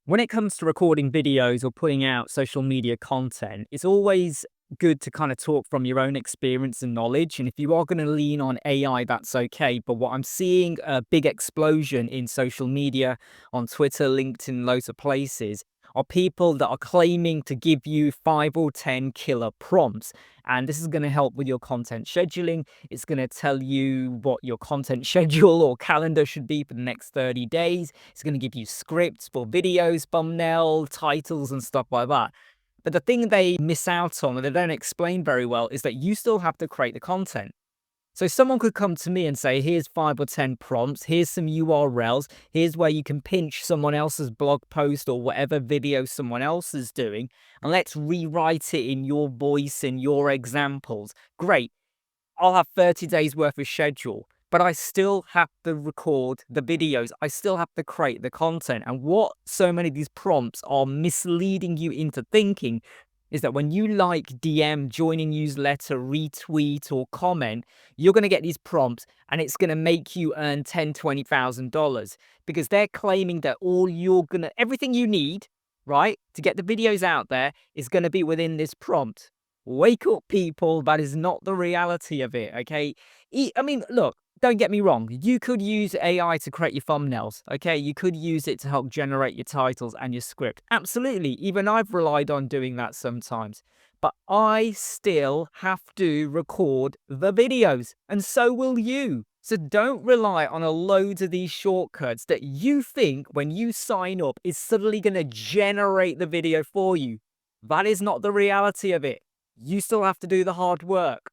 When it comes to recording videos or putting out social media content, it's always good to kind of talk from your own experience and knowledge. And if you are going to lean on AI, that's okay. But what I'm seeing a big explosion in social media, on Twitter, LinkedIn, loads of places, are people that are claiming to give you 5 or 10 killer prompts. And this is going to help with your content scheduling. It's going to tell you what your content schedule or calendar should be for the next 30 days. It's going to give you scripts for videos, thumbnail, titles, and stuff like that. But the thing they miss out on, and they don't explain very well, is that you still have to create the content. So someone could come to me and say, here's 5 or 10 prompts, here's some URLs, here's where you can pinch someone else's blog post or whatever video someone else is doing, and let's rewrite it in your voice, in your examples. Great. I'll have 30 days worth of schedule, but I still have to record the videos. I still have to create the content. And what so many of these prompts are misleading you into thinking is that when you like, DM, join a newsletter, retweet, or comment, you're going to get these prompts and it's going to make you earn $10,000, $20,000 because they're claiming that everything you need, right, to get the videos out there is going to be within this prompt. Wake up, people. That is not the reality of it, okay? I mean, look, don't get me wrong. You could use AI to create your thumbnails, okay? You could use it to help generate your titles and your script. Absolutely. Even I've relied on doing that sometimes. But I still have to record the videos, and so will you. So don't rely on a load of these shortcuts that you think when you sign up is suddenly going to generate the video for you. That is not the reality of it. You still have to do the hard work.